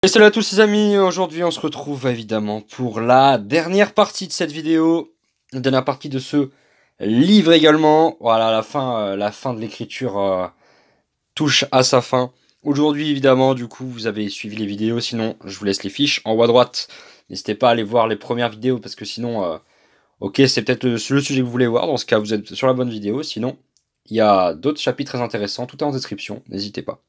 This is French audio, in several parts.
Et salut à tous les amis, aujourd'hui on se retrouve évidemment pour la dernière partie de cette vidéo, la dernière partie de ce livre également. Voilà, la fin de l'écriture touche à sa fin. Aujourd'hui évidemment, du coup vous avez suivi les vidéos, sinon je vous laisse les fiches en haut à droite. N'hésitez pas à aller voir les premières vidéos parce que sinon, ok c'est peut-être le sujet que vous voulez voir, dans ce cas vous êtes sur la bonne vidéo, sinon il y a d'autres chapitres très intéressants, tout est en description, n'hésitez pas.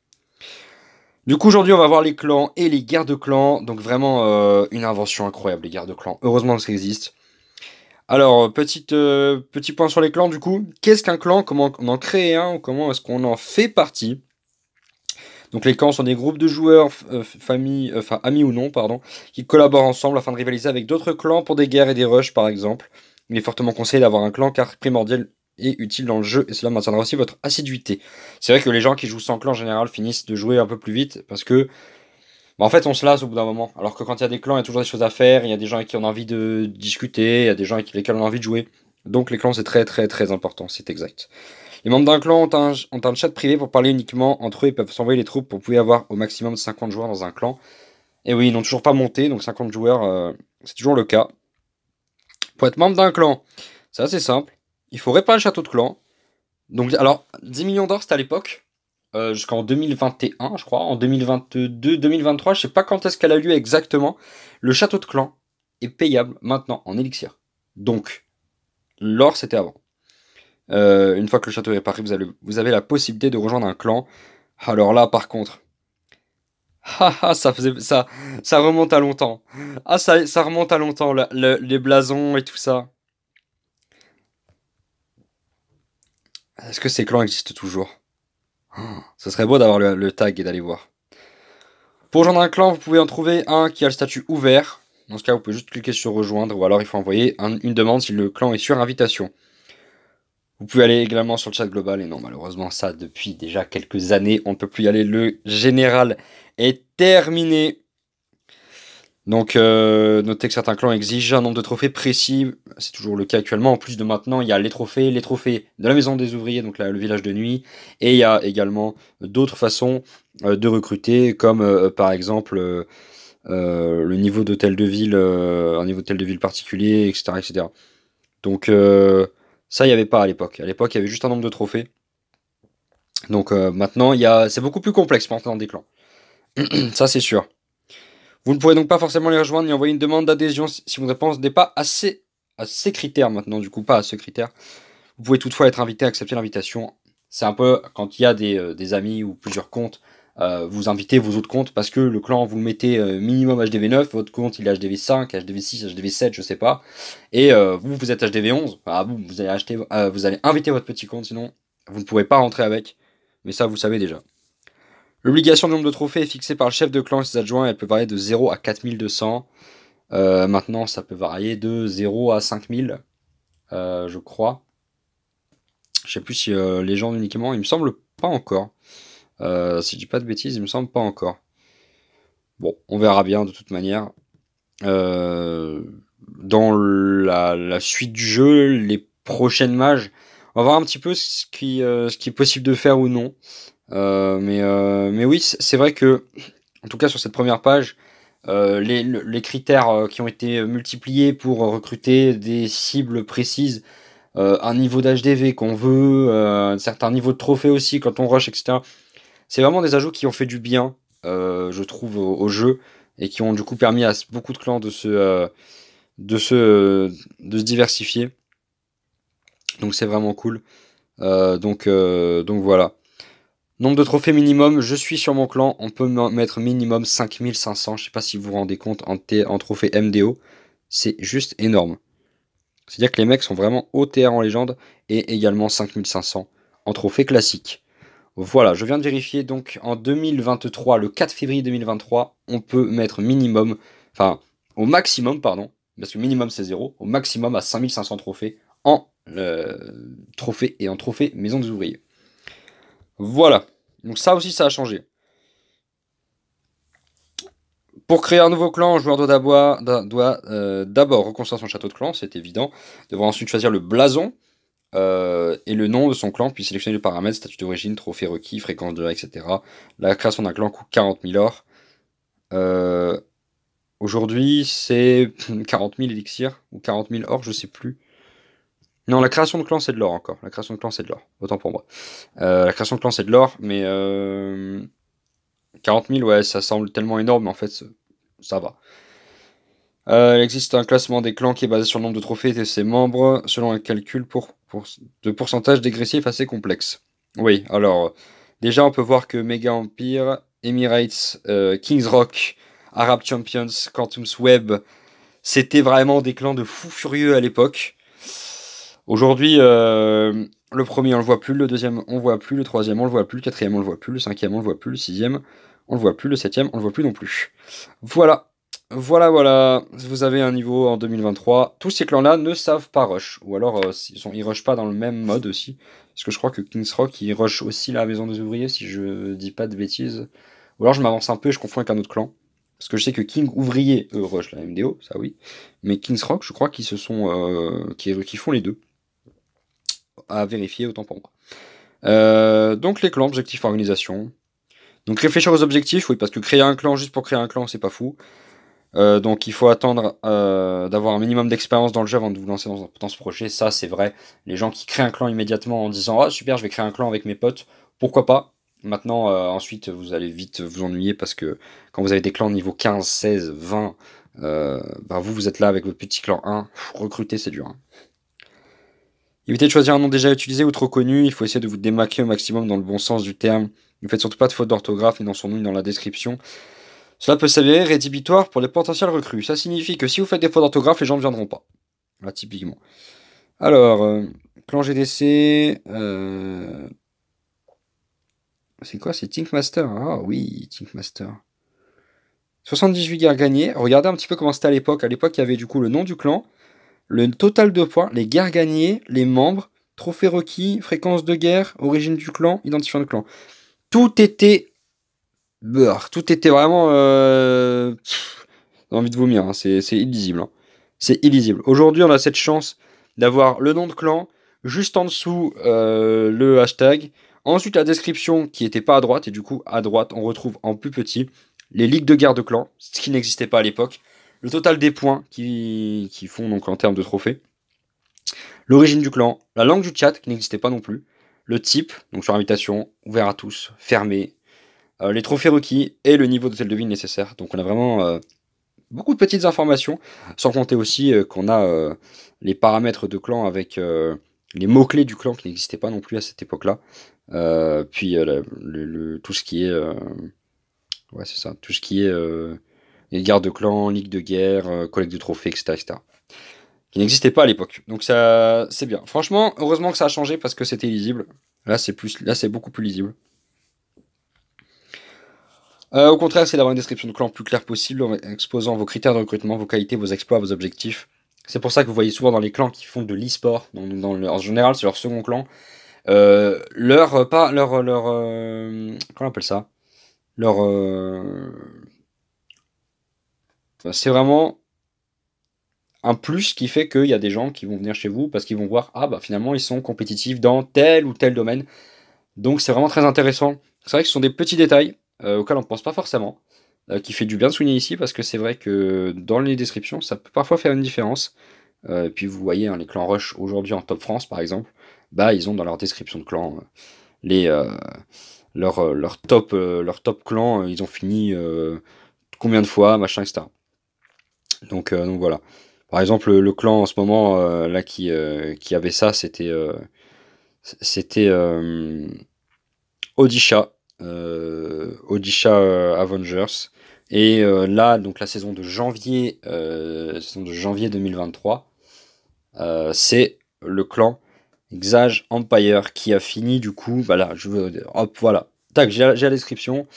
Du coup, aujourd'hui, on va voir les clans et les guerres de clans. Donc, vraiment, une invention incroyable, les guerres de clans. Heureusement que ça existe. Alors, petit point sur les clans, du coup. Qu'est-ce qu'un clan? Comment on en crée un? Ou comment est-ce qu'on en fait partie? Donc, les clans sont des groupes de joueurs, familles, enfin, amis ou non, pardon, qui collaborent ensemble afin de rivaliser avec d'autres clans pour des guerres et des rushs, par exemple. Il est fortement conseillé d'avoir un clan car primordial et utile dans le jeu et cela maintiendra aussi votre assiduité. C'est vrai que les gens qui jouent sans clan en général finissent de jouer un peu plus vite parce que en fait, on se lasse au bout d'un moment. Alors que quand il y a des clans, il y a toujours des choses à faire. Il y a des gens avec qui on a envie de discuter. Il y a des gens avec lesquels on a envie de jouer. Donc les clans, c'est très très très important. C'est exact. Les membres d'un clan ont un chat privé pour parler uniquement entre eux et peuvent s'envoyer les troupes pour pouvoir avoir au maximum 50 joueurs dans un clan. Et oui, ils n'ont toujours pas monté. Donc 50 joueurs, c'est toujours le cas. Pour être membre d'un clan, c'est assez simple. Il faut réparer le château de clan. Donc, alors, 10 millions d'or, c'était à l'époque. Jusqu'en 2021, je crois. En 2022, 2023, je sais pas quand est-ce qu'elle a lieu exactement. Le château de clan est payable maintenant en élixir. Donc, l'or, c'était avant. Une fois que le château est réparé, vous avez la possibilité de rejoindre un clan. Alors là, par contre, ça remonte à longtemps. Ah, ça remonte à longtemps, les blasons et tout ça. Est-ce que ces clans existent toujours? Ce serait beau d'avoir le tag et d'aller voir. Pour rejoindre un clan, vous pouvez en trouver un qui a le statut ouvert. Dans ce cas, vous pouvez juste cliquer sur rejoindre ou alors il faut envoyer une demande si le clan est sur invitation. Vous pouvez aller également sur le chat global et non, malheureusement, ça depuis déjà quelques années, on ne peut plus y aller. Le général est terminé. Donc, notez que certains clans exigent un nombre de trophées précis. C'est toujours le cas actuellement. En plus de maintenant, il y a les trophées de la maison des ouvriers, donc là, le village de nuit. Et il y a également d'autres façons de recruter, comme par exemple le niveau d'hôtel de ville, un niveau d'hôtel de ville particulier, etc. etc. Donc, ça, il n'y avait pas à l'époque. À l'époque, il y avait juste un nombre de trophées. Donc, maintenant, c'est beaucoup plus complexe maintenant des clans. Ça, c'est sûr. Vous ne pourrez donc pas forcément les rejoindre ni envoyer une demande d'adhésion si vous ne répondez pas à ces critères maintenant, du coup, pas à ce critère. Vous pouvez toutefois être invité à accepter l'invitation. C'est un peu quand il y a des amis ou plusieurs comptes, vous invitez vos autres comptes parce que le clan, vous le mettez minimum HDV 9, votre compte il est HDV 5, HDV 6, HDV 7, je sais pas. Et vous êtes HDV 11, vous allez inviter votre petit compte, sinon vous ne pourrez pas rentrer avec. Mais ça, vous le savez déjà. L'obligation du nombre de trophées est fixée par le chef de clan et ses adjoints. Elle peut varier de 0 à 4200. Maintenant, ça peut varier de 0 à 5000, je crois. Je sais plus si les gens uniquement, il me semble pas encore. Si je dis pas de bêtises, il me semble pas encore. Bon, on verra bien de toute manière. Dans la suite du jeu, les prochaines mages, on va voir un petit peu ce qui est possible de faire ou non. Mais oui, c'est vrai que, en tout cas sur cette première page, les critères qui ont été multipliés pour recruter des cibles précises, un niveau d'HDV qu'on veut, un certain niveau de trophée aussi quand on rush, etc. C'est vraiment des ajouts qui ont fait du bien, je trouve, au jeu et qui ont du coup permis à beaucoup de clans de se diversifier. Donc c'est vraiment cool. Donc voilà. Nombre de trophées minimum, je suis sur mon clan, on peut mettre minimum 5500, je sais pas si vous vous rendez compte en trophée MDO, c'est juste énorme. C'est-à-dire que les mecs sont vraiment OTR en légende et également 5500 en trophée classique. Voilà, je viens de vérifier, donc en 2023, le 4 février 2023, on peut mettre minimum, enfin au maximum, pardon, parce que minimum c'est 0, au maximum à 5500 trophées en trophée et en trophée maison des ouvriers. Voilà, donc ça aussi ça a changé. Pour créer un nouveau clan, un joueur doit d'abord reconstruire son château de clan, c'est évident. Devra ensuite choisir le blason et le nom de son clan, puis sélectionner les paramètres, statut d'origine, trophée requis, fréquence de la, etc. La création d'un clan coûte 40 000 or. Aujourd'hui, c'est 40 000 élixirs, ou 40 000 or, je sais plus. Non, la création de clan, c'est de l'or encore. La création de clan, c'est de l'or. Autant pour moi. La création de clan, c'est de l'or, mais 40 000, ouais, ça semble tellement énorme, mais en fait, ça va. Il existe un classement des clans qui est basé sur le nombre de trophées de ses membres, selon un calcul de pourcentage dégressif assez complexe. Oui, alors, déjà, on peut voir que Mega Empire, Emirates, Kings Rock, Arab Champions, Quantum's Web, c'était vraiment des clans de fous furieux à l'époque. Aujourd'hui, le premier on le voit plus, le deuxième on le voit plus, le troisième on le voit plus, le quatrième on le voit plus, le cinquième on le voit plus, le sixième on le voit plus, le septième on le voit plus non plus. Voilà, voilà. Vous avez un niveau en 2023. Tous ces clans-là ne savent pas rush, ou alors ils rushent pas dans le même mode aussi, parce que je crois que Kings Rock il rush aussi la maison des ouvriers si je dis pas de bêtises. Ou alors je m'avance un peu et je confonds avec un autre clan. Parce que je sais que King Ouvrier, eux, rush la MDO, ça oui. Mais Kings Rock, je crois qu'ils se sont. Qui font les deux. À vérifier, autant pour moi. Donc les clans, objectifs, organisation. Donc réfléchir aux objectifs, oui, parce que créer un clan juste pour créer un clan, c'est pas fou. Donc il faut attendre d'avoir un minimum d'expérience dans le jeu avant de vous lancer dans ce projet. Ça, c'est vrai. Les gens qui créent un clan immédiatement en disant ah super, je vais créer un clan avec mes potes, pourquoi pas. Maintenant, ensuite, vous allez vite vous ennuyer parce que quand vous avez des clans niveau 15, 16, 20, bah vous êtes là avec votre petit clan 1. Recruter, c'est dur. Hein. Évitez de choisir un nom déjà utilisé ou trop connu. Il faut essayer de vous démarquer au maximum dans le bon sens du terme. Ne faites surtout pas de faute d'orthographe ni dans son nom ni dans la description. Cela peut s'avérer rédhibitoire pour les potentiels recrues. Ça signifie que si vous faites des fautes d'orthographe, les gens ne viendront pas. Là, typiquement. Alors, clan GDC. C'est quoi? C'est Tinkmaster. Ah oui, Tinkmaster. 78 guerres gagnées. Regardez un petit peu comment c'était à l'époque. À l'époque, il y avait du coup le nom du clan, le total de points, les guerres gagnées, les membres, trophées requis, fréquence de guerre, origine du clan, identifiant de clan. Tout était tout était vraiment. J'ai envie de vomir, hein. C'est illisible. Hein. C'est illisible. Aujourd'hui, on a cette chance d'avoir le nom de clan, juste en dessous le hashtag. Ensuite, la description qui n'était pas à droite, et du coup, à droite, on retrouve en plus petit les ligues de guerre de clan, ce qui n'existait pas à l'époque. Le total des points qui font donc en termes de trophées. L'origine du clan, la langue du chat qui n'existait pas non plus. Le type, donc sur invitation, ouvert à tous, fermé, les trophées requis et le niveau d'hôtel de ville nécessaire. Donc on a vraiment beaucoup de petites informations, sans compter aussi qu'on a les paramètres de clan avec les mots-clés du clan qui n'existaient pas non plus à cette époque-là. Puis tout ce qui est... ouais, c'est ça. Tout ce qui est les gardes de clan, ligue de guerre, collecte de trophées, etc., etc. Qui n'existait pas à l'époque. Donc ça, c'est bien. Franchement, heureusement que ça a changé parce que c'était lisible. Là, c'est beaucoup plus lisible. Au contraire, c'est d'avoir une description de clan plus claire possible, en exposant vos critères de recrutement, vos qualités, vos exploits, vos objectifs. C'est pour ça que vous voyez souvent dans les clans qui font de l'e-sport, en général c'est leur second clan, comment on appelle ça? Leur, c'est vraiment un plus qui fait qu'il y a des gens qui vont venir chez vous parce qu'ils vont voir, ah bah finalement ils sont compétitifs dans tel ou tel domaine. Donc c'est vraiment très intéressant. C'est vrai que ce sont des petits détails auxquels on ne pense pas forcément, qui fait du bien de souligner ici parce que c'est vrai que dans les descriptions, ça peut parfois faire une différence. Et puis vous voyez, hein, les clans Rush aujourd'hui en Top France par exemple, bah ils ont dans leur description de clan les leur top clan, ils ont fini combien de fois, machin, etc. Donc voilà. Par exemple, le clan en ce moment là qui avait ça, c'était Odisha, Avengers. Et là, donc la saison de janvier 2023, c'est le clan Xage Empire qui a fini du coup. Bah là, hop, voilà. Tac, j'ai la description.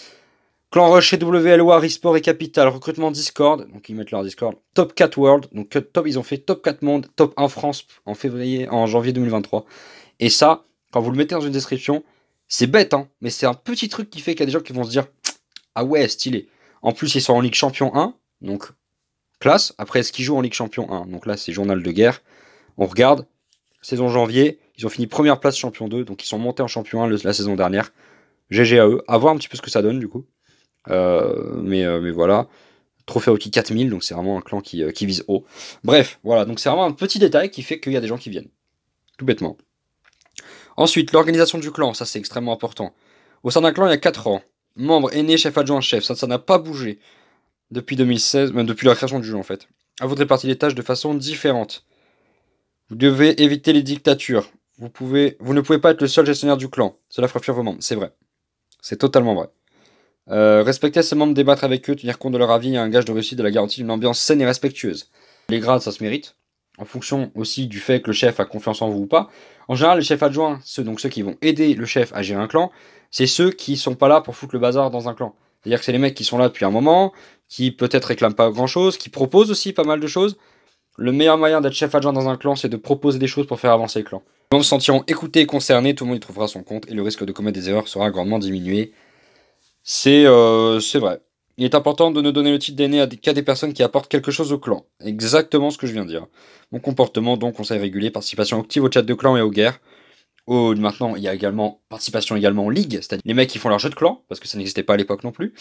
Clan Rush et WLOA, Resport et Capital, recrutement Discord, donc ils mettent leur Discord, Top 4 World, donc ils ont fait Top 4 Monde, Top 1 France en janvier 2023. Et ça, quand vous le mettez dans une description, c'est bête, hein, mais c'est un petit truc qui fait qu'il y a des gens qui vont se dire ah ouais, stylé. En plus, ils sont en Ligue Champion 1, donc classe. Après, est-ce qu'ils jouent en Ligue Champion 1? Donc là, c'est journal de guerre. On regarde, saison janvier, ils ont fini première place Champion 2, donc ils sont montés en Champion 1 la saison dernière. GG à eux, à voir un petit peu ce que ça donne du coup. Mais voilà. Trophée Aoki 4000, donc c'est vraiment un clan qui vise haut. Bref, voilà, donc c'est vraiment un petit détail qui fait qu'il y a des gens qui viennent. Tout bêtement. Ensuite, l'organisation du clan, ça c'est extrêmement important. Au sein d'un clan, il y a 4 rangs. Membre, aîné, chef adjoint, chef. Ça n'a pas bougé depuis 2016, même depuis la création du jeu en fait. À vous de répartir les tâches de façon différente. Vous devez éviter les dictatures. Vous ne pouvez pas être le seul gestionnaire du clan. Cela fera fuir vos membres. C'est vrai. C'est totalement vrai. Respecter ses membres, débattre avec eux, tenir compte de leur avis est un gage de réussite de la garantie d'une ambiance saine et respectueuse. Les grades, ça se mérite. En fonction aussi du fait que le chef a confiance en vous ou pas. En général, les chefs adjoints, donc ceux qui vont aider le chef à gérer un clan, c'est ceux qui sont pas là pour foutre le bazar dans un clan. C'est-à-dire que c'est les mecs qui sont là depuis un moment, qui peut-être réclament pas grand-chose, qui proposent aussi pas mal de choses. Le meilleur moyen d'être chef adjoint dans un clan, c'est de proposer des choses pour faire avancer le clan. Les membres se sentiront écoutés et concernés, tout le monde y trouvera son compte et le risque de commettre des erreurs sera grandement diminué. C'est vrai. Il est important de ne donner le titre d'aîné qu'à des personnes qui apportent quelque chose au clan. Exactement ce que je viens de dire. Mon comportement, donc, conseil régulier, participation active au chat de clan et aux guerres. Maintenant, il y a également participation également en ligue, c'est-à-dire les mecs qui font leur jeu de clan, parce que ça n'existait pas à l'époque non plus.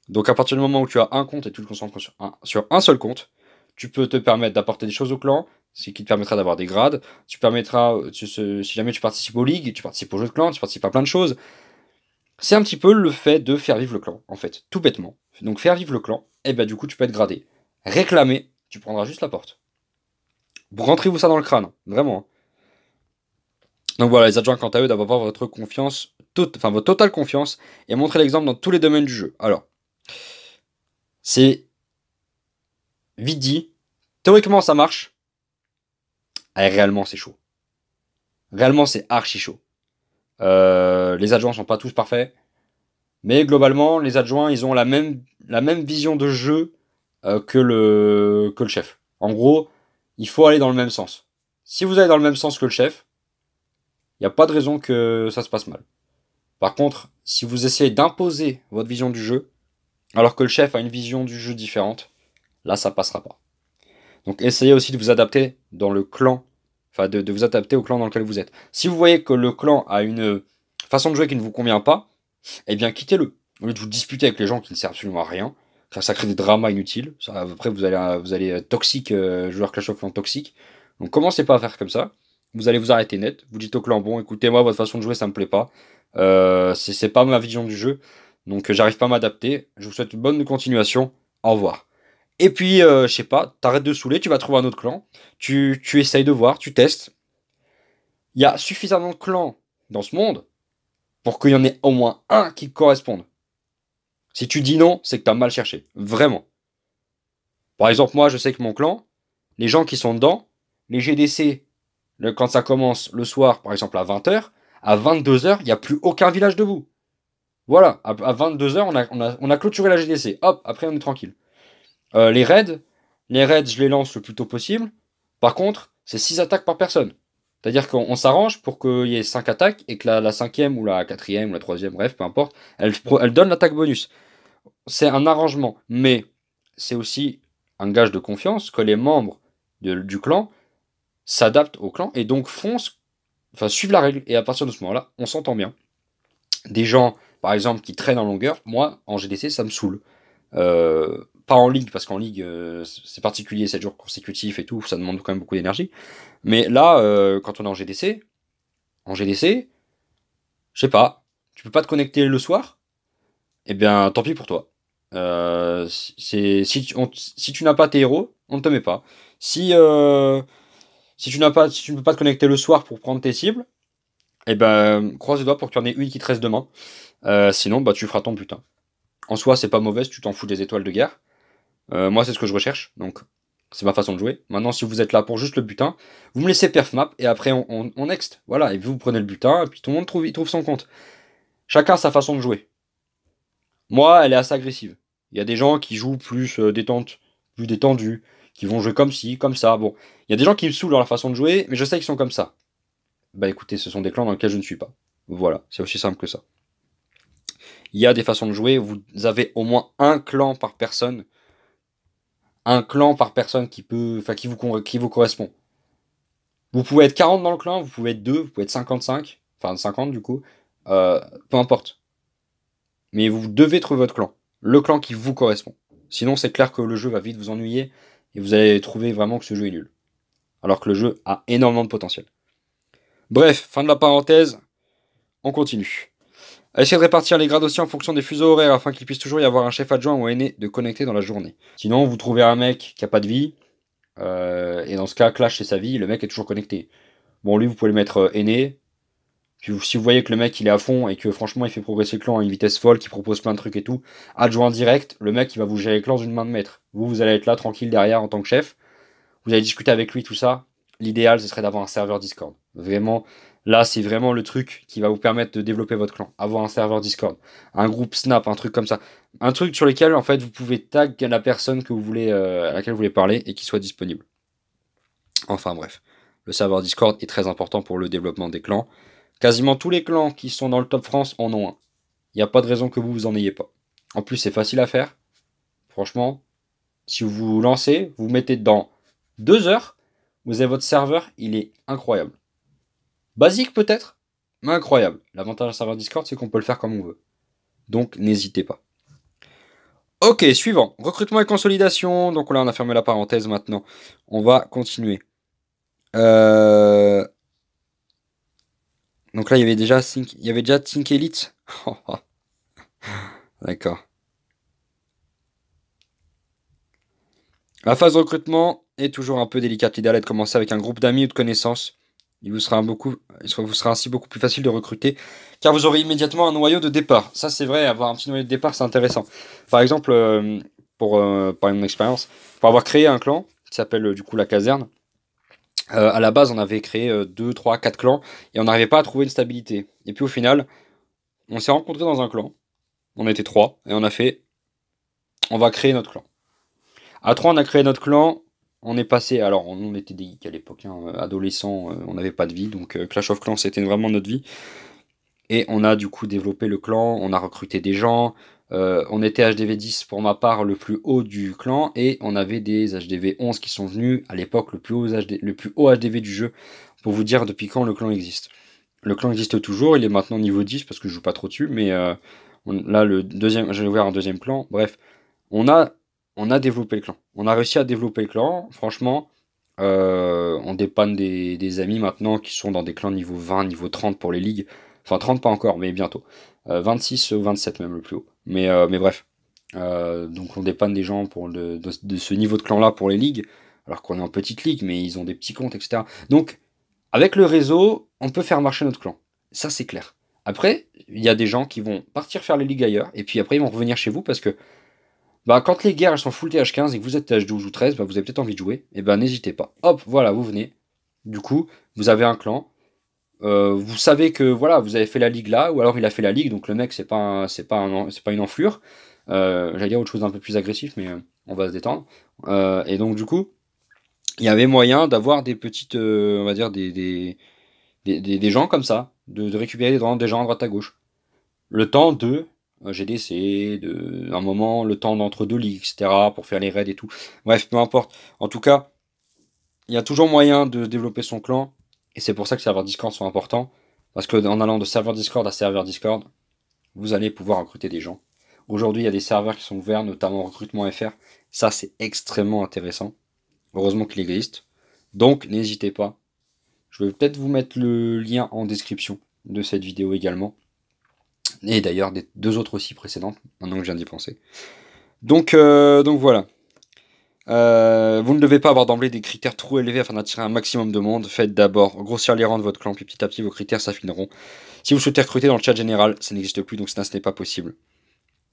Donc à partir du moment où tu as un compte et tu te concentres sur un seul compte, tu peux te permettre d'apporter des choses au clan, ce qui te permettra d'avoir des grades. Tu permettras, si jamais tu participes aux ligues, tu participes aux jeux de clan, tu participes à plein de choses. C'est un petit peu le fait de faire vivre le clan, en fait, tout bêtement. Donc faire vivre le clan, et ben du coup tu peux être gradé. Réclamer, tu prendras juste la porte. Rentrez-vous ça dans le crâne, vraiment. Donc voilà, les adjoints quant à eux doivent avoir votre confiance, votre totale confiance, et montrer l'exemple dans tous les domaines du jeu. Alors, c'est vite dit, théoriquement ça marche, et réellement c'est chaud. Réellement c'est archi chaud. Les adjoints sont pas tous parfaits, mais globalement les adjoints ils ont la même vision de jeu que le chef. En gros, il faut aller dans le même sens. Si vous allez dans le même sens que le chef, il n'y a pas de raison que ça se passe mal. Par contre, si vous essayez d'imposer votre vision du jeu, alors que le chef a une vision du jeu différente, là ça passera pas. Donc essayez aussi de vous adapter dans le clan, enfin de vous adapter au clan dans lequel vous êtes. Si vous voyez que le clan a une façon de jouer qui ne vous convient pas, eh bien quittez-le. Au lieu de vous disputer avec les gens qui ne servent absolument à rien, car ça crée des dramas inutiles. Après vous allez être toxique, joueur Clash of Clans toxique. Donc commencez pas à faire comme ça. Vous allez vous arrêter net. Vous dites au clan, bon écoutez, moi votre façon de jouer ça me plaît pas. C'est pas ma vision du jeu. Donc j'arrive pas à m'adapter. Je vous souhaite une bonne continuation. Au revoir. Et puis, je sais pas, t'arrêtes de saouler, tu vas trouver un autre clan. Tu essayes de voir, tu testes. Il y a suffisamment de clans dans ce monde pour qu'il y en ait au moins un qui corresponde. Si tu dis non, c'est que t'as mal cherché. Vraiment. Par exemple, moi, je sais que mon clan, les gens qui sont dedans, les GDC, quand ça commence le soir, par exemple à 20h, à 22h, il n'y a plus aucun village debout. Voilà, à 22h, on a clôturé la GDC. Hop, après on est tranquille. Les raids, je les lance le plus tôt possible. Par contre, c'est 6 attaques par personne. C'est-à-dire qu'on s'arrange pour qu'il y ait 5 attaques et que la cinquième ou la quatrième ou la troisième, bref, peu importe, elle donne l'attaque bonus. C'est un arrangement, mais c'est aussi un gage de confiance que les membres du clan s'adaptent au clan et donc suivent la règle. Et à partir de ce moment-là, on s'entend bien. Des gens, par exemple, qui traînent en longueur, moi, en GDC, ça me saoule. Pas en ligue, parce qu'en ligue, c'est particulier, 7 jours consécutifs et tout, ça demande quand même beaucoup d'énergie. Mais là, quand on est en GDC, je sais pas, tu peux pas te connecter le soir, eh bien, tant pis pour toi. Si tu n'as pas tes héros, on ne te met pas. Si tu ne peux pas te connecter le soir pour prendre tes cibles, eh ben, croise les doigts pour qu'il y en ait une qui te reste demain. Sinon, bah, tu feras ton butin. En soi, c'est pas mauvais, tu t'en fous des étoiles de guerre. Moi, c'est ce que je recherche, donc c'est ma façon de jouer. Maintenant, si vous êtes là pour juste le butin, vous me laissez perf map et après on next. Voilà, et vous prenez le butin et puis tout le monde il trouve son compte. Chacun sa façon de jouer. Moi, elle est assez agressive. Il y a des gens qui jouent plus plus détendus, qui vont jouer comme ci, comme ça. Bon, il y a des gens qui me saoulent dans leur façon de jouer, mais je sais qu'ils sont comme ça. Bah écoutez, ce sont des clans dans lesquels je ne suis pas. Voilà, c'est aussi simple que ça. Il y a des façons de jouer, vous avez au moins un clan par personne qui vous correspond. Vous pouvez être 40 dans le clan, vous pouvez être 2, vous pouvez être 55, enfin 50 du coup, peu importe. Mais vous devez trouver votre clan, le clan qui vous correspond. Sinon, c'est clair que le jeu va vite vous ennuyer et vous allez trouver vraiment que ce jeu est nul. Alors que le jeu a énormément de potentiel. Bref, fin de la parenthèse, on continue. Essayez de répartir les grades aussi en fonction des fuseaux horaires afin qu'il puisse toujours y avoir un chef adjoint ou aîné de connecter dans la journée. Sinon, vous trouvez un mec qui a pas de vie, et dans ce cas, Clash c'est sa vie, le mec est toujours connecté. Bon, lui, vous pouvez le mettre aîné. Puis si vous voyez que le mec il est à fond et que franchement il fait progresser le clan à une vitesse folle, qui propose plein de trucs et tout, adjoint direct, le mec il va vous gérer le clan d'une main de maître. Vous allez être là tranquille derrière en tant que chef. Vous allez discuter avec lui, tout ça. L'idéal, ce serait d'avoir un serveur Discord. Vraiment, là, c'est vraiment le truc qui va vous permettre de développer votre clan. Avoir un serveur Discord, un groupe Snap, un truc comme ça. Un truc sur lequel, en fait, vous pouvez tag la personne que vous voulez, à laquelle vous voulez parler et qui soit disponible. Enfin, bref. Le serveur Discord est très important pour le développement des clans. Quasiment tous les clans qui sont dans le top France en ont un. Il n'y a pas de raison que vous en ayez pas. En plus, c'est facile à faire. Franchement, si vous vous lancez, vous mettez dedans 2 heures, vous avez votre serveur, il est incroyable. Basique peut-être, mais incroyable. L'avantage d'un serveur Discord, c'est qu'on peut le faire comme on veut. Donc n'hésitez pas. Ok, suivant. Recrutement et consolidation. Donc là, on a fermé la parenthèse maintenant. On va continuer. Donc là, il y avait déjà Think Elite. D'accord. La phase de recrutement est toujours un peu délicate. L'idéal est de commencer avec un groupe d'amis ou de connaissances. Il vous sera ainsi beaucoup plus facile de recruter, car vous aurez immédiatement un noyau de départ. Ça, c'est vrai, avoir un petit noyau de départ, c'est intéressant. Par exemple, par une expérience, pour avoir créé un clan qui s'appelle du coup la caserne, à la base, on avait créé 2, 3, 4 clans et on n'arrivait pas à trouver une stabilité. Et puis au final, on s'est rencontrés dans un clan. On était 3 et on va créer notre clan. À 3, on a créé notre clan. On est passé, alors on était des geeks à l'époque, hein, adolescents, on n'avait pas de vie, donc Clash of Clans c'était vraiment notre vie. Et on a du coup développé le clan, on a recruté des gens, on était HDV 10 pour ma part le plus haut du clan, et on avait des HDV 11 qui sont venus à l'époque le plus haut HDV du jeu, pour vous dire depuis quand le clan existe. Le clan existe toujours, il est maintenant niveau 10 parce que je joue pas trop dessus, mais là j'ai ouvert un deuxième clan, bref, on a développé le clan. On a réussi à développer le clan. Franchement, on dépanne des amis maintenant qui sont dans des clans niveau 20, niveau 30 pour les ligues. Enfin, 30 pas encore, mais bientôt. 26 ou 27 même le plus haut. Mais bref. Donc on dépanne des gens de ce niveau de clan-là pour les ligues. Alors qu'on est en petite ligue, mais ils ont des petits comptes, etc. Donc, avec le réseau, on peut faire marcher notre clan. Ça, c'est clair. Après, il y a des gens qui vont partir faire les ligues ailleurs, et puis après, ils vont revenir chez vous parce que quand les guerres elles sont full TH15 et que vous êtes TH12 ou 13, vous avez peut-être envie de jouer, et n'hésitez pas. Hop, voilà, vous venez. Du coup, vous avez un clan. Vous savez que voilà, vous avez fait la ligue là, ou alors il a fait la ligue, donc le mec c'est pas une enflure. J'allais dire autre chose d'un peu plus agressif, mais on va se détendre. Et donc du coup, il y avait moyen d'avoir des petites, on va dire des gens comme ça, de récupérer des gens à droite à gauche. Le temps de GDC, un moment, le temps d'entre deux ligues, etc., pour faire les raids et tout. Bref, peu importe. En tout cas, il y a toujours moyen de développer son clan, et c'est pour ça que les serveurs Discord sont importants, parce qu'en allant de serveur Discord à serveur Discord, vous allez pouvoir recruter des gens. Aujourd'hui, il y a des serveurs qui sont ouverts, notamment Recrutement FR. Ça, c'est extrêmement intéressant. Heureusement qu'il existe. Donc, n'hésitez pas. Je vais peut-être vous mettre le lien en description de cette vidéo également. Et d'ailleurs, des 2 autres aussi précédentes, maintenant que je viens d'y penser. Donc voilà. Vous ne devez pas avoir d'emblée des critères trop élevés afin d'attirer un maximum de monde. Faites d'abord grossir les rangs de votre clan, puis petit à petit vos critères s'affineront. Si vous souhaitez recruter dans le chat général, ça n'existe plus, donc ce n'est pas possible.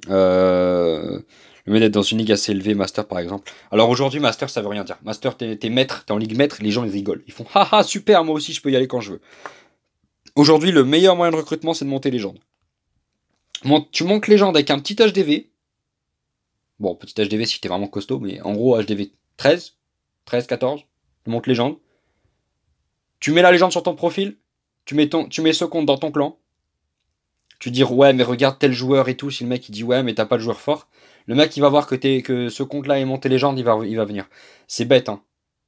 Le mieux d'être dans une ligue assez élevée, Master par exemple. Alors aujourd'hui, Master ça veut rien dire. Master, t'es maître, t'es en ligue maître, les gens ils rigolent. Ils font haha super, moi aussi je peux y aller quand je veux. Aujourd'hui, le meilleur moyen de recrutement c'est de monter légende. Tu montes légende avec un petit HDV. Bon, petit HDV si t'es vraiment costaud, mais en gros HDV 13, 14, tu montes légende. Tu mets la légende sur ton profil, tu mets ce compte dans ton clan. Tu dis ouais mais regarde tel joueur et tout, si le mec il dit ouais mais t'as pas de joueur fort, le mec il va voir que ce compte là est monté légende, il va venir. C'est bête hein,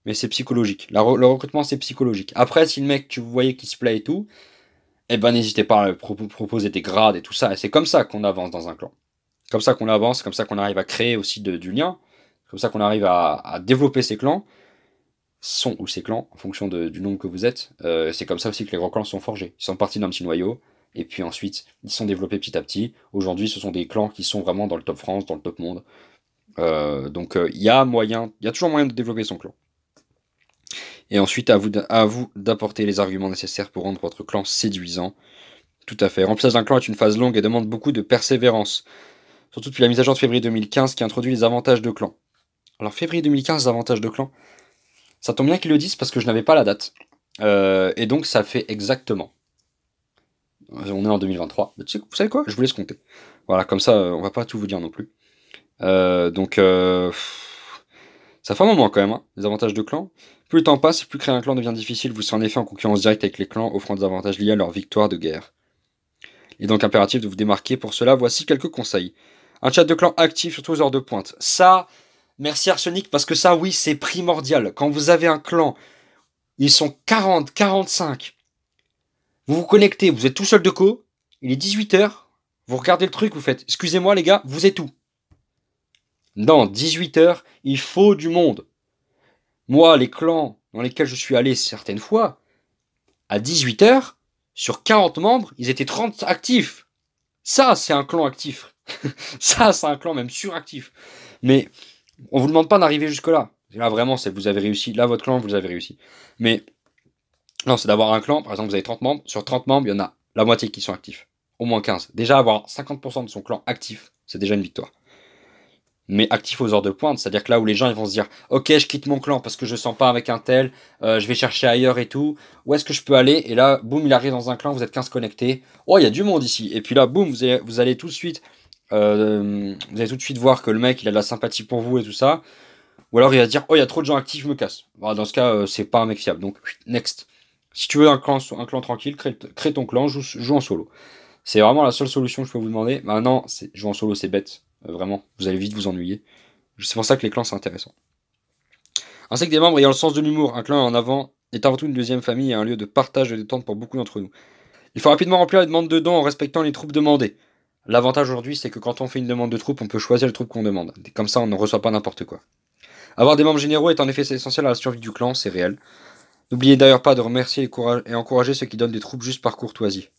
mais c'est psychologique. Le recrutement c'est psychologique. Après si le mec tu voyais qu'il se plaît et tout, n'hésitez pas à proposer des grades et tout ça, et c'est comme ça qu'on avance dans un clan. comme ça qu'on avance, comme ça qu'on arrive à créer aussi du lien, comme ça qu'on arrive à développer ses clans, ou ses clans, en fonction du nombre que vous êtes. C'est comme ça aussi que les grands clans sont forgés. Ils sont partis d'un petit noyau, et puis ensuite, ils sont développés petit à petit. Aujourd'hui, ce sont des clans qui sont vraiment dans le top France, dans le top monde. Donc il y a toujours moyen de développer son clan. Et ensuite, à vous d'apporter les arguments nécessaires pour rendre votre clan séduisant. Tout à fait. Remplissage d'un clan est une phase longue et demande beaucoup de persévérance. Surtout depuis la mise à jour de février 2015 qui introduit les avantages de clan. Alors février 2015, les avantages de clan, ça tombe bien qu'ils le disent parce que je n'avais pas la date. Et donc ça fait exactement. On est en 2023. Vous savez quoi? Je vous laisse compter. Voilà, comme ça, on va pas tout vous dire non plus. Donc ça fait un moment quand même, hein, les avantages de clan. Plus le temps passe, plus créer un clan devient difficile. Vous serez en effet en concurrence directe avec les clans, offrant des avantages liés à leur victoire de guerre. Il est donc impératif de vous démarquer. Pour cela, voici quelques conseils. Un chat de clan actif, surtout aux heures de pointe. Ça, merci Arsenic, parce que ça, oui, c'est primordial. Quand vous avez un clan, ils sont 40, 45. Vous vous connectez, vous êtes tout seul de co. Il est 18h. Vous regardez le truc, vous faites, excusez-moi les gars, vous êtes où? Dans 18h, il faut du monde. Moi, les clans dans lesquels je suis allé certaines fois, à 18h, sur 40 membres, ils étaient 30 actifs. Ça, c'est un clan actif. Ça, c'est un clan même suractif. Mais on vous demande pas d'arriver jusque-là. Là, vraiment, c'est vous avez réussi. Là, votre clan, vous avez réussi. Mais non, c'est d'avoir un clan. Par exemple, vous avez 30 membres. Sur 30 membres, il y en a la moitié qui sont actifs. Au moins 15. Déjà, avoir 50% de son clan actif, c'est déjà une victoire. Mais actif aux heures de pointe, c'est-à-dire que là où les gens ils vont se dire ok, je quitte mon clan parce que je sens pas avec un tel, je vais chercher ailleurs et tout, où est-ce que je peux aller? Et là, boum, il arrive dans un clan, vous êtes 15 connectés, oh, il y a du monde ici, et puis là, boum, vous allez tout de suite voir que le mec il a de la sympathie pour vous et tout ça, ou alors il va dire oh, il y a trop de gens actifs, je me casse. Bon, dans ce cas, c'est pas un mec fiable, donc next. Si tu veux un clan tranquille, crée ton clan, joue en solo. C'est vraiment la seule solution que je peux vous demander. Maintenant, jouer en solo, c'est bête. Vraiment, vous allez vite vous ennuyer. C'est pour ça que les clans, c'est intéressant. Ainsi que des membres ayant le sens de l'humour. Un clan en avant est avant tout une deuxième famille et un lieu de partage et de détente pour beaucoup d'entre nous. Il faut rapidement remplir les demandes de dons en respectant les troupes demandées. L'avantage aujourd'hui, c'est que quand on fait une demande de troupe, on peut choisir le troupe qu'on demande. Comme ça, on ne reçoit pas n'importe quoi. Avoir des membres généraux est en effet essentiel à la survie du clan, c'est réel. N'oubliez d'ailleurs pas de remercier et encourager ceux qui donnent des troupes juste par courtoisie.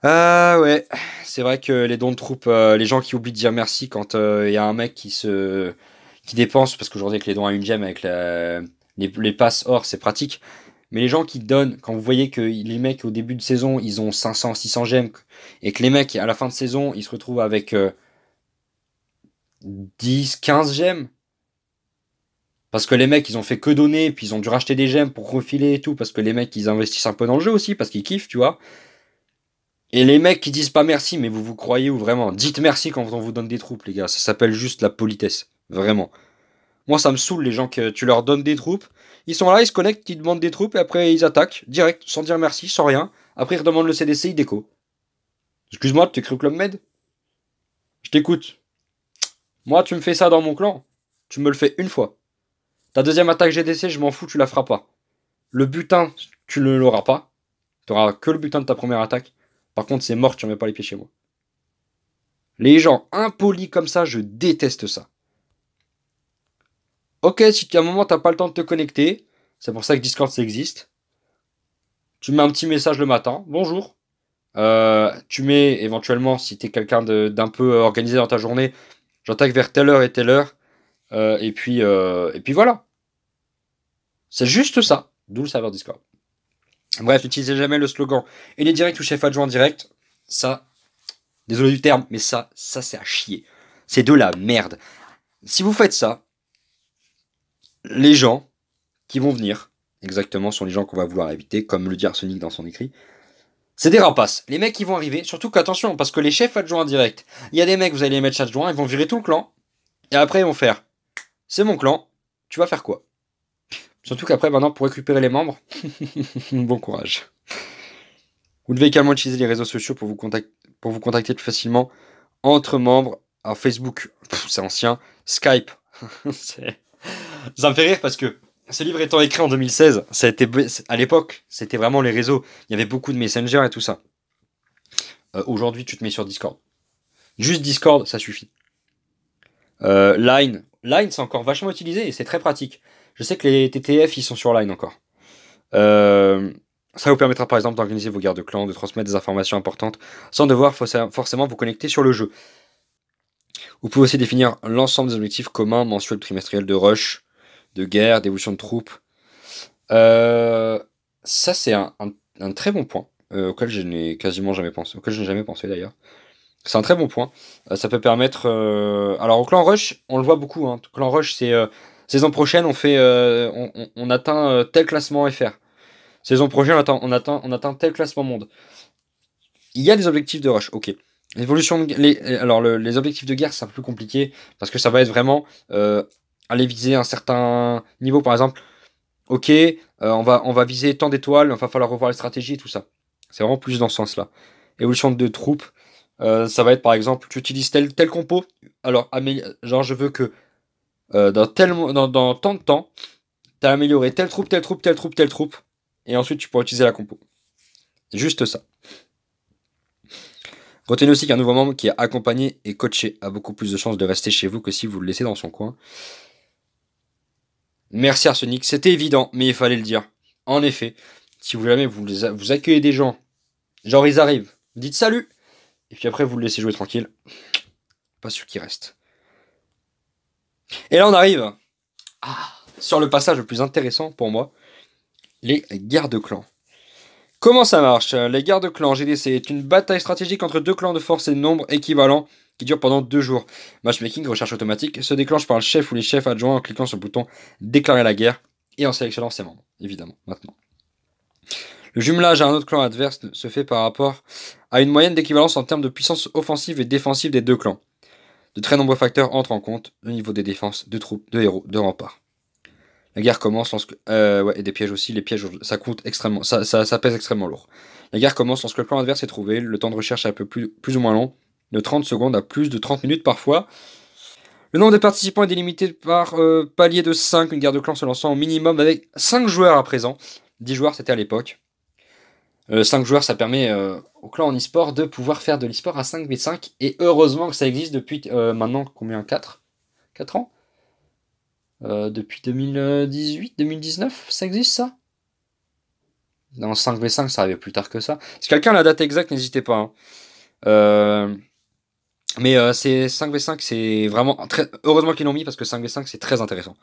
Ah ouais, c'est vrai que les dons de troupes, les gens qui oublient de dire merci quand il y a un mec qui dépense, parce qu'aujourd'hui avec les dons à une gemme, avec les passes or, c'est pratique. Mais les gens qui donnent, quand vous voyez que les mecs au début de saison, ils ont 500, 600 gemmes, et que les mecs à la fin de saison, ils se retrouvent avec 10, 15 gemmes, parce que les mecs, ils ont fait que donner, puis ils ont dû racheter des gemmes pour refiler et tout, parce que les mecs, ils investissent un peu dans le jeu aussi, parce qu'ils kiffent, tu vois. Et les mecs qui disent pas merci, mais vous croyez où vraiment? Dites merci quand on vous donne des troupes, les gars. Ça s'appelle juste la politesse. Vraiment. Moi, ça me saoule, les gens que tu leur donnes des troupes. Ils sont là, ils se connectent, ils demandent des troupes, et après ils attaquent, direct, sans dire merci, sans rien. Après ils redemandent le CDC, ils déco. Excuse-moi, tu écris au Club Med? Je t'écoute. Moi, tu me fais ça dans mon clan. Tu me le fais une fois. Ta deuxième attaque GDC, je m'en fous, tu la feras pas. Le butin, tu ne l'auras pas. Tu auras que le butin de ta première attaque. Par contre, c'est mort, tu ne mets pas les pieds chez moi. Les gens impolis comme ça, je déteste ça. Ok, si à un moment t'as pas le temps de te connecter, c'est pour ça que Discord ça existe. Tu mets un petit message le matin, bonjour. Tu mets éventuellement, si t'es quelqu'un d'un peu organisé dans ta journée, j'attaque vers telle heure et telle heure. Et puis voilà. C'est juste ça. D'où le serveur Discord. Bref, n'utilisez jamais le slogan et les directs ou chef adjoint direct. Ça, désolé du terme, mais ça c'est à chier. C'est de la merde. Si vous faites ça, les gens qui vont venir, exactement, sont les gens qu'on va vouloir éviter, comme le dit Arsenic dans son écrit. C'est des rapaces. Les mecs qui vont arriver, surtout qu'attention, parce que les chefs adjoints direct, il y a des mecs, vous allez les mettre adjoints, ils vont virer tout le clan, et après ils vont faire, c'est mon clan, tu vas faire quoi? Surtout qu'après, maintenant, pour récupérer les membres, bon courage. Vous devez également utiliser les réseaux sociaux pour vous contacter plus facilement entre membres. Alors Facebook, c'est ancien. Skype, ça me fait rire parce que ce livre étant écrit en 2016, ça a été, à l'époque, c'était vraiment les réseaux. Il y avait beaucoup de Messenger et tout ça. Aujourd'hui, tu te mets sur Discord. Juste Discord, ça suffit. Line, c'est encore vachement utilisé et c'est très pratique. Je sais que les TTF, ils sont sur Line encore. Ça vous permettra par exemple d'organiser vos guerres de clans, de transmettre des informations importantes sans devoir forcément vous connecter sur le jeu. Vous pouvez aussi définir l'ensemble des objectifs communs, mensuels, trimestriels de rush, de guerre, d'évolution de troupes. Ça, c'est un très bon point auquel je n'ai quasiment jamais pensé, auquel je n'ai jamais pensé d'ailleurs. C'est un très bon point. Ça peut permettre. Alors au clan rush, on le voit beaucoup. Hein. Clan rush, c'est saison prochaine, on fait, on atteint tel classement FR. Saison prochaine, on atteint tel classement monde. Il y a des objectifs de rush, ok. L'évolution les objectifs de guerre, c'est un peu plus compliqué parce que ça va être vraiment aller viser un certain niveau, par exemple. Ok, on va viser tant d'étoiles, il va falloir revoir les stratégies et tout ça. C'est vraiment plus dans ce sens-là. Évolution de troupes, ça va être par exemple, tu utilises tel compo, alors genre je veux que dans tant de temps, tu as amélioré telle troupe, telle troupe, telle troupe, telle troupe, et ensuite tu pourras utiliser la compo. Juste ça. Retenez aussi qu'un nouveau membre qui est accompagné et coaché a beaucoup plus de chances de rester chez vous que si vous le laissez dans son coin. Merci Arsenic, c'était évident, mais il fallait le dire. En effet, si vous jamais vous accueillez des gens, genre ils arrivent, vous dites salut, et puis après vous le laissez jouer tranquille, pas sûr qu'il reste. Et là on arrive sur le passage le plus intéressant pour moi, les guerres de clans. Comment ça marche? Les guerres de clans GDC est une bataille stratégique entre deux clans de force et de nombre équivalents qui dure pendant 2 jours. Matchmaking, recherche automatique, se déclenche par le chef ou les chefs adjoints en cliquant sur le bouton déclarer la guerre et en sélectionnant ses membres, évidemment, maintenant. Le jumelage à un autre clan adverse se fait par rapport à une moyenne d'équivalence en termes de puissance offensive et défensive des deux clans. De très nombreux facteurs entrent en compte, le niveau des défenses, de troupes, de héros, de remparts. La guerre commence lorsque... et des pièges aussi, les pièges, ça coûte extrêmement... Ça pèse extrêmement lourd. La guerre commence lorsque le clan adverse est trouvé, le temps de recherche est un peu plus ou moins long, de 30 secondes à plus de 30 minutes parfois. Le nombre de participants est délimité par palier de 5, une guerre de clan se lançant au minimum avec 5 joueurs à présent. 10 joueurs c'était à l'époque. 5 joueurs ça permet au clan en e-sport de pouvoir faire de l'e-sport à 5v5, et heureusement que ça existe depuis maintenant combien, 4 ans depuis 2018-2019, ça existe ça? Non, 5v5, ça arrivait plus tard que ça. Si quelqu'un a la date exacte, n'hésitez pas. Hein. Mais c'est 5v5, c'est vraiment très... Heureusement qu'ils l'ont mis parce que 5v5, c'est très intéressant.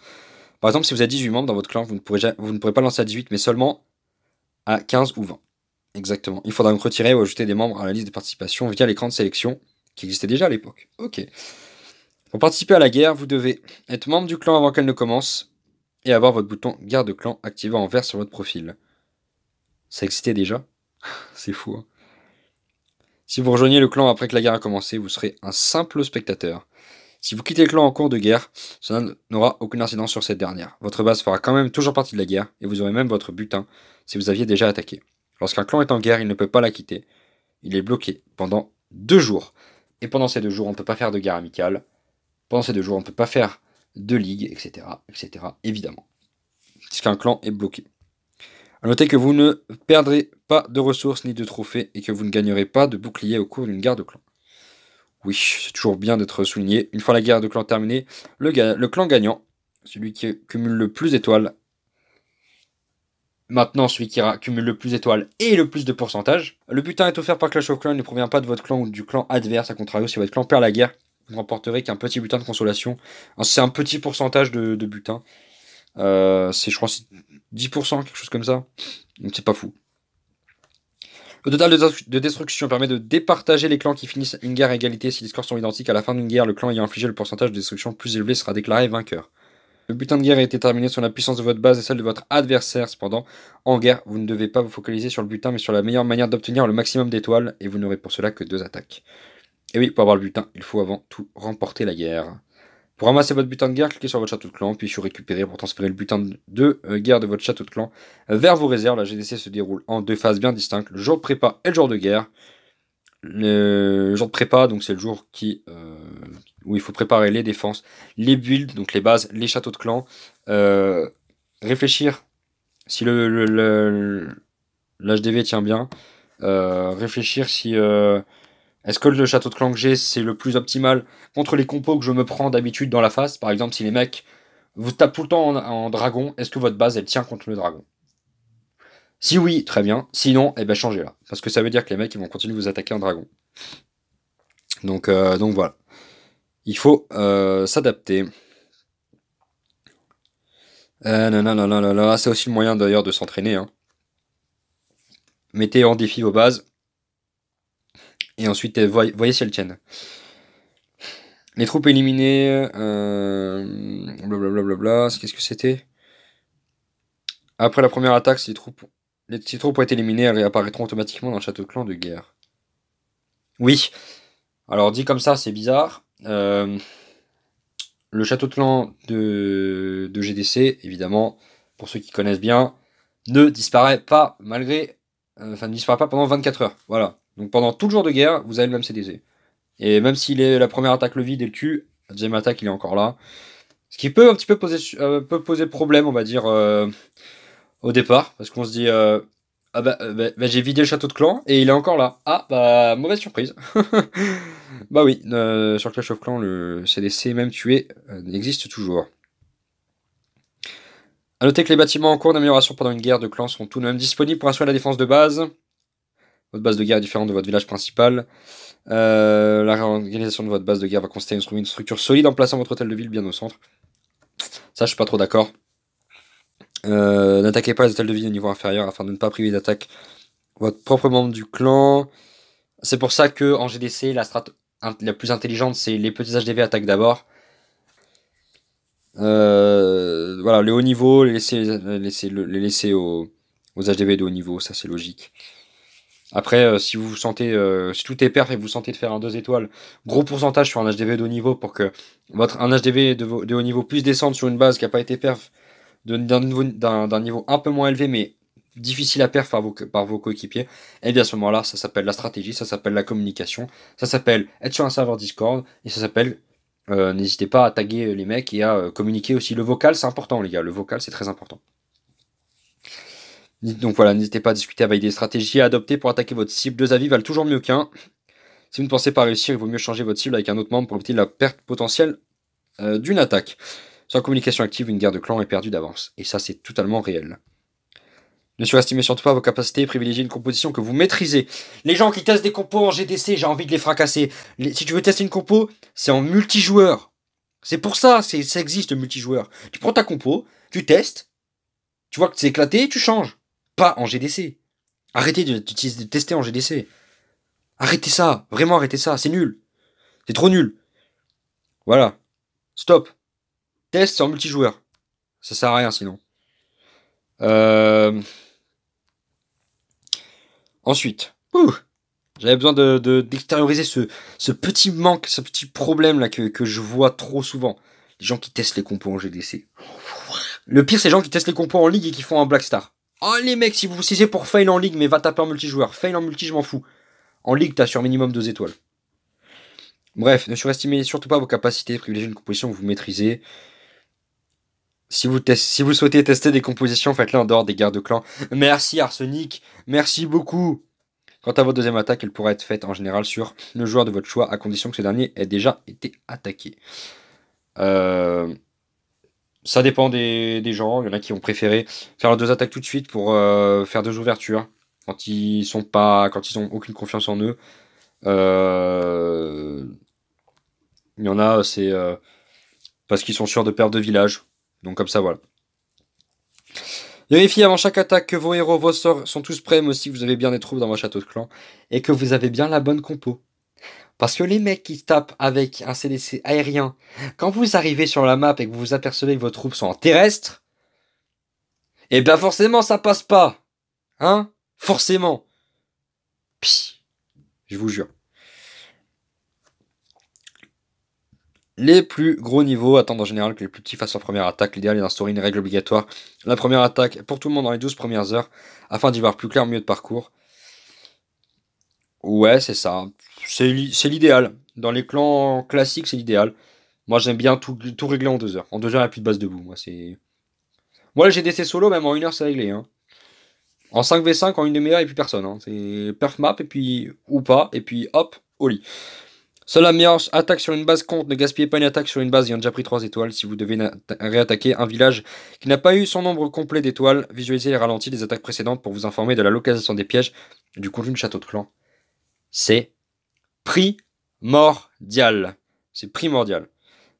Par exemple, si vous avez 18 membres dans votre clan, vous ne pourrez pas lancer à 18, mais seulement à 15 ou 20. Exactement. Il faudra donc retirer ou ajouter des membres à la liste de participation via l'écran de sélection qui existait déjà à l'époque. Ok. Pour participer à la guerre, vous devez être membre du clan avant qu'elle ne commence et avoir votre bouton garde clan activé en vert sur votre profil. Ça existait déjà? C'est fou, hein. Si vous rejoignez le clan après que la guerre a commencé, vous serez un simple spectateur. Si vous quittez le clan en cours de guerre, cela n'aura aucune incidence sur cette dernière. Votre base fera quand même toujours partie de la guerre, et vous aurez même votre butin si vous aviez déjà attaqué. Lorsqu'un clan est en guerre, il ne peut pas la quitter. Il est bloqué pendant 2 jours. Et pendant ces 2 jours, on ne peut pas faire de guerre amicale. Pendant ces 2 jours, on ne peut pas faire de ligue, etc. etc. évidemment. Puisqu'un clan est bloqué. A noter que vous ne perdrez pas de ressources ni de trophées et que vous ne gagnerez pas de bouclier au cours d'une guerre de clan. Oui, c'est toujours bien d'être souligné. Une fois la guerre de clan terminée, le clan gagnant, celui qui cumule le plus d'étoiles, maintenant celui qui cumule le plus d'étoiles et le plus de pourcentage. Le butin est offert par Clash of Clans, il ne provient pas de votre clan ou du clan adverse. À contrario, si votre clan perd la guerre, vous ne remporterez qu'un petit butin de consolation. C'est un petit pourcentage de butin. C'est, je crois, 10%, quelque chose comme ça. Donc c'est pas fou. Le total de destruction permet de départager les clans qui finissent une guerre à égalité. Si les scores sont identiques à la fin d'une guerre, le clan ayant infligé le pourcentage de destruction plus élevé sera déclaré vainqueur. Le butin de guerre a été terminé sur la puissance de votre base et celle de votre adversaire. Cependant, en guerre, vous ne devez pas vous focaliser sur le butin, mais sur la meilleure manière d'obtenir le maximum d'étoiles, et vous n'aurez pour cela que 2 attaques. Et oui, pour avoir le butin, il faut avant tout remporter la guerre. Pour ramasser votre butin de guerre, cliquez sur votre château de clan, puis sur récupérer pour transférer le butin de guerre de votre château de clan vers vos réserves. La GDC se déroule en 2 phases bien distinctes, le jour de prépa et le jour de guerre. Le jour de prépa, donc c'est le jour où il faut préparer les défenses, les builds, donc les bases, les châteaux de clan, réfléchir si l'HDV tient bien, réfléchir si Est-ce que le château de clan que j'ai, c'est le plus optimal contre les compos que je me prends d'habitude dans la face? Par exemple, si les mecs vous tapent tout le temps en dragon, est-ce que votre base, elle tient contre le dragon? Si oui, très bien. Sinon, eh ben changez-la. Parce que ça veut dire que les mecs, ils vont continuer de vous attaquer en dragon. Donc voilà. Il faut s'adapter. Non, c'est aussi le moyen d'ailleurs de s'entraîner. Hein. Mettez en défi vos bases. Et ensuite, voyez si elles tiennent. Les troupes éliminées. Blablabla. Qu'est-ce que c'était? Après la première attaque, si les troupes ont été éliminées, elles réapparaîtront automatiquement dans le château de clan de guerre. Oui. Alors dit comme ça, c'est bizarre. Le château de clan de GDC, évidemment, pour ceux qui connaissent bien, ne disparaît pas malgré... ne disparaît pas pendant 24 heures. Voilà. Donc pendant tout le jour de guerre, vous avez le même CDC. Et même s'il est la première attaque le vide et le tue, la deuxième attaque il est encore là. Ce qui peut un petit peu poser problème, on va dire, au départ. Parce qu'on se dit, j'ai vidé le château de clan et il est encore là. Ah, bah, mauvaise surprise. Bah oui, sur Clash of Clans, le CDC même tué existe toujours. A noter que les bâtiments en cours d'amélioration pendant une guerre de clans sont tout de même disponibles pour assurer la défense de base. Votre base de guerre est différente de votre village principal. La réorganisation de votre base de guerre va consister à trouver une structure solide en plaçant votre hôtel de ville bien au centre. Ça, je suis pas trop d'accord. N'attaquez pas les hôtels de ville au niveau inférieur afin de ne pas priver d'attaque votre propre membre du clan. C'est pour ça que en GDC, la strat la plus intelligente, c'est les petits HDV attaquent d'abord. Voilà, les hauts niveaux, les laisser aux HDV de haut niveau, ça c'est logique. Après, si vous sentez, si tout est perf et vous sentez de faire un 2 étoiles, gros pourcentage sur un HDV de haut niveau pour que un HDV de haut niveau puisse descendre sur une base qui n'a pas été perf d'un niveau un peu moins élevé, mais difficile à perf par vos coéquipiers, et bien à ce moment-là, ça s'appelle la stratégie, ça s'appelle la communication, ça s'appelle être sur un serveur Discord, et ça s'appelle n'hésitez pas à taguer les mecs et à communiquer aussi. Le vocal, c'est important, les gars, le vocal, c'est très important. Donc voilà, n'hésitez pas à discuter, à valider des stratégies à adopter pour attaquer votre cible. 2 avis valent toujours mieux qu'un. Si vous ne pensez pas réussir, il vaut mieux changer votre cible avec un autre membre pour éviter la perte potentielle d'une attaque. Sans communication active, une guerre de clan est perdue d'avance. Et ça, c'est totalement réel. Ne surestimez surtout pas vos capacités, privilégiez une composition que vous maîtrisez. Les gens qui testent des compos en GDC, j'ai envie de les fracasser. Si tu veux tester une compo, c'est en multijoueur. C'est pour ça, ça existe le multijoueur. Tu prends ta compo, tu testes, tu vois que c'est éclaté, tu changes. Pas en GDC. Arrêtez de tester en GDC. Arrêtez ça, vraiment arrêtez ça, c'est nul. C'est trop nul. Voilà. Stop. Test, c'est en multijoueur. Ça sert à rien sinon. Ensuite, j'avais besoin d'extérioriser ce petit manque, ce petit problème là que je vois trop souvent. Les gens qui testent les compos en GDC. Le pire, c'est les gens qui testent les compos en ligue et qui font un Black Star. Oh les mecs, si c'est pour fail en ligue, mais va taper en multijoueur. Fail en multi, je m'en fous. En ligue, t'as sur minimum 2 étoiles. Bref, ne surestimez surtout pas vos capacités, privilégiez une composition que vous maîtrisez. Si vous souhaitez tester des compositions, faites-les en dehors des guerres de clans. Merci Arsenic, merci beaucoup. Quant à votre deuxième attaque, elle pourra être faite en général sur le joueur de votre choix, à condition que ce dernier ait déjà été attaqué. Ça dépend des gens. Il y en a qui ont préféré faire 2 attaques tout de suite pour faire 2 ouvertures quand ils ont aucune confiance en eux. Il y en a, c'est parce qu'ils sont sûrs de perdre de village. Donc comme ça, voilà. Vérifiez avant chaque attaque que vos héros, vos sorts sont tous prêts, mais aussi que vous avez bien des troupes dans votre château de clan et que vous avez bien la bonne compo. Parce que les mecs qui se tapent avec un CDC aérien, quand vous arrivez sur la map et que vous vous apercevez que vos troupes sont en terrestre, et bien forcément ça passe pas. Hein? Forcément. Pis. Je vous jure. Les plus gros niveaux attendent en général que les plus petits fassent leur première attaque. L'idéal est d'instaurer une règle obligatoire. La première attaque pour tout le monde dans les 12 premières heures, afin d'y voir plus clair au milieu de parcours. Ouais, c'est ça. C'est l'idéal. Dans les clans classiques, c'est l'idéal. Moi, j'aime bien tout régler en 2 heures. En 2 heures, il n'y a plus de base debout. Moi, le GDC solo, même en 1 heure, c'est réglé. Hein. En 5v5, en une demi-heure, il n'y a plus personne. Hein. C'est perf map, et puis, ou pas, et puis hop, au lit. Seule la meilleure attaque sur une base compte. Ne gaspillez pas une attaque sur une base ayant déjà pris 3 étoiles. Si vous devez réattaquer un village qui n'a pas eu son nombre complet d'étoiles, visualisez les ralentis des attaques précédentes pour vous informer de la localisation des pièges du contenu du château de clan. C'est primordial. C'est primordial.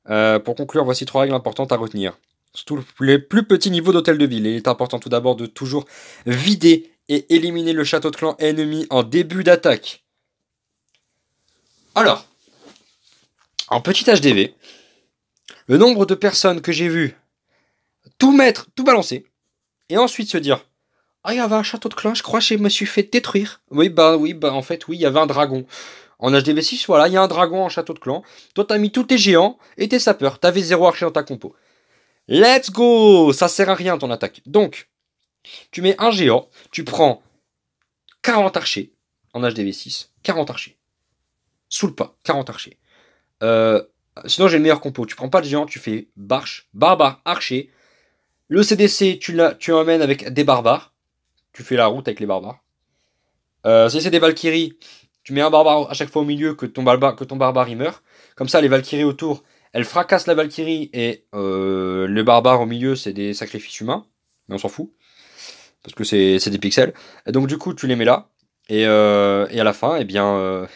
Pour conclure, voici 3 règles importantes à retenir. Surtout les plus petits niveaux d'hôtel de ville. Il est important tout d'abord de toujours vider et éliminer le château de clan ennemi en début d'attaque. Alors, en petit HDV, le nombre de personnes que j'ai vu tout mettre, tout balancer, et ensuite se dire « Ah, il y avait un château de clan, je crois que je me suis fait détruire. » Oui, en fait, oui, il y avait un dragon. En HDV6, voilà, il y a un dragon en château de clan. Toi, t'as mis tous tes géants et tes sapeurs. T'avais 0 archer dans ta compo. Let's go! Ça sert à rien ton attaque. Donc, tu mets un géant, tu prends 40 archers en HDV6. 40 archers. Sous le pas, 40 archers. Sinon, j'ai le meilleur compo. Tu prends pas de géant, tu fais barche, barbare, archer. Le CDC, tu emmènes avec des barbares. Tu fais la route avec les barbares. Si c'est des Valkyries, tu mets un barbare à chaque fois au milieu que ton barbare il meurt. Comme ça, les Valkyries autour, elles fracassent la Valkyrie et le barbare au milieu, c'est des sacrifices humains. Mais on s'en fout. Parce que c'est des pixels. Et donc, du coup, tu les mets là. Et à la fin, eh bien,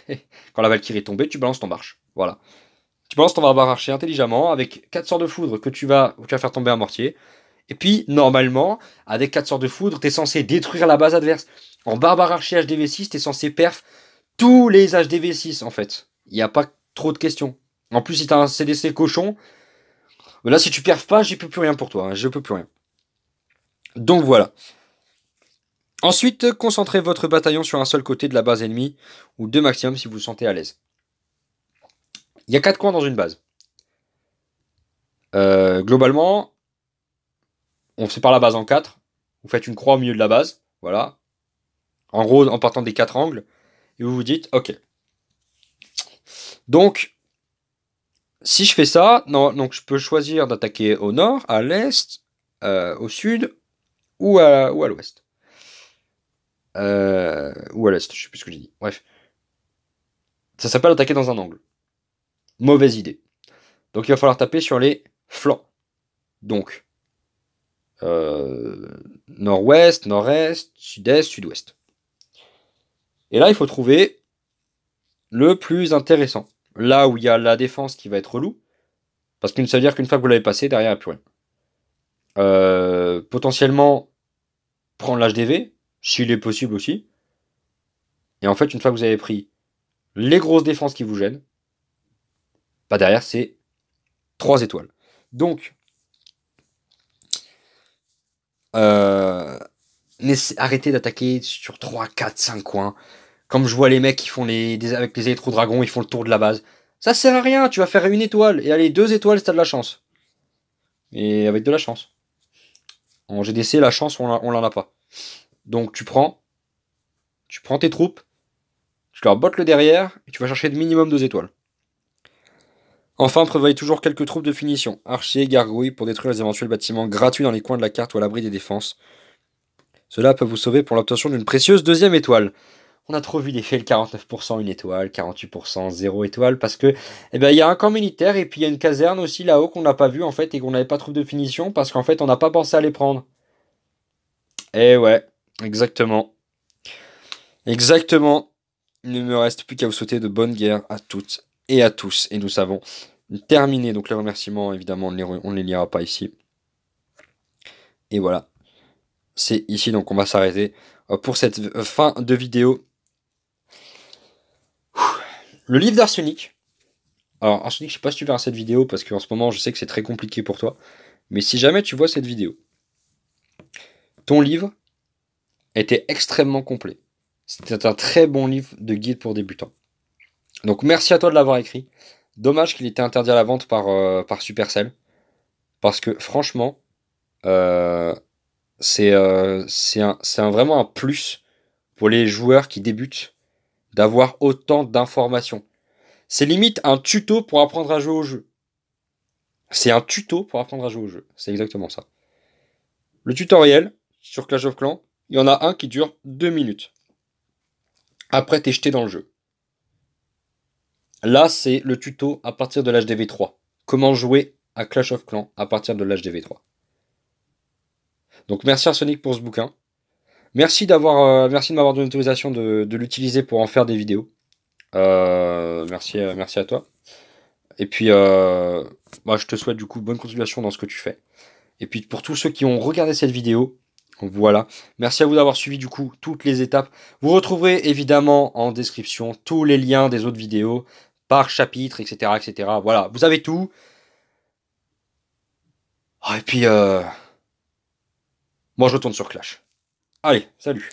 quand la Valkyrie est tombée, tu balances ton marche. Voilà. Tu balances ton barbare archer intelligemment avec 4 sorts de foudre que tu vas faire tomber un mortier. Et puis, normalement, avec 4 sorts de foudre, t'es censé détruire la base adverse. En barbare archer HDV6, t'es censé perf tous les HDV6, en fait. Il n'y a pas trop de questions. En plus, si t'as un CDC cochon, là, si tu perfs pas, j'y peux plus rien pour toi. Hein, je peux plus rien. Donc voilà. Ensuite, concentrez votre bataillon sur un seul côté de la base ennemie, ou 2 maximum si vous vous sentez à l'aise. Il y a 4 coins dans une base. Globalement, on sépare la base en 4. Vous faites une croix au milieu de la base. Voilà. En gros, en partant des 4 angles. Et vous vous dites, ok. Donc, si je fais ça, non, donc je peux choisir d'attaquer au nord, à l'est, au sud ou à l'ouest. Ou à l'est, je sais plus ce que j'ai dit. Bref. Ça s'appelle attaquer dans un angle. Mauvaise idée. Donc il va falloir taper sur les flancs. Donc, nord-ouest, nord-est, sud-est, sud-ouest. Et là, il faut trouver le plus intéressant. Là où il y a la défense qui va être relou. Parce que ça veut dire qu'une fois que vous l'avez passé, derrière, il n'y a plus rien. Potentiellement, prendre l'HDV, s'il est possible aussi. Et en fait, une fois que vous avez pris les grosses défenses qui vous gênent, bah derrière, c'est 3 étoiles. Donc, arrêtez d'attaquer sur 3, 4, 5 coins. Comme je vois les mecs qui font avec les électro-dragons, ils font le tour de la base. Ça sert à rien, tu vas faire 1 étoile. Et allez, 2 étoiles si t'as de la chance. Et avec de la chance. En GDC, la chance, on l'en a pas. Donc tu prends tes troupes, tu leur bottes le derrière, et tu vas chercher de minimum 2 étoiles. Enfin, prévoyez toujours quelques troupes de finition, archers, gargouilles, pour détruire les éventuels bâtiments gratuits dans les coins de la carte ou à l'abri des défenses. Cela peut vous sauver pour l'obtention d'une précieuse 2e étoile. On a trop vu des fails 49% 1 étoile, 48% 0 étoile, parce que, eh ben, il y a un camp militaire et puis il y a une caserne aussi là-haut qu'on n'a pas vu en fait et qu'on n'avait pas trouvé de finition parce qu'en fait on n'a pas pensé à les prendre. Eh ouais, exactement. Exactement. Il ne me reste plus qu'à vous souhaiter de bonnes guerres à toutes et à tous. Et nous avons terminé donc les remerciements, évidemment, on ne les lira pas ici. Et voilà. C'est ici donc on va s'arrêter pour cette fin de vidéo. Le livre d'Arsenic. Alors Arsenic, je sais pas si tu verras cette vidéo parce qu'en ce moment je sais que c'est très compliqué pour toi. Mais si jamais tu vois cette vidéo, ton livre était extrêmement complet. C'était un très bon livre de guide pour débutants. Donc merci à toi de l'avoir écrit. Dommage qu'il était interdit à la vente par Supercell. Parce que franchement, c'est vraiment un plus pour les joueurs qui débutent d'avoir autant d'informations. C'est limite un tuto pour apprendre à jouer au jeu. C'est un tuto pour apprendre à jouer au jeu. C'est exactement ça. Le tutoriel sur Clash of Clans, il y en a un qui dure 2 minutes. Après, t'es jeté dans le jeu. Là, c'est le tuto à partir de l'HDV3. Comment jouer à Clash of Clans à partir de l'HDV3. Donc merci Arsenic pour ce bouquin. Merci de m'avoir donné l'autorisation de l'utiliser pour en faire des vidéos. Merci à toi. Et puis, moi, je te souhaite du coup bonne continuation dans ce que tu fais. Et puis pour tous ceux qui ont regardé cette vidéo, voilà. Merci à vous d'avoir suivi du coup toutes les étapes. Vous retrouverez évidemment en description tous les liens des autres vidéos par chapitre, etc., etc. Voilà, vous avez tout. Ah, et puis, moi je retourne sur Clash. Allez, salut.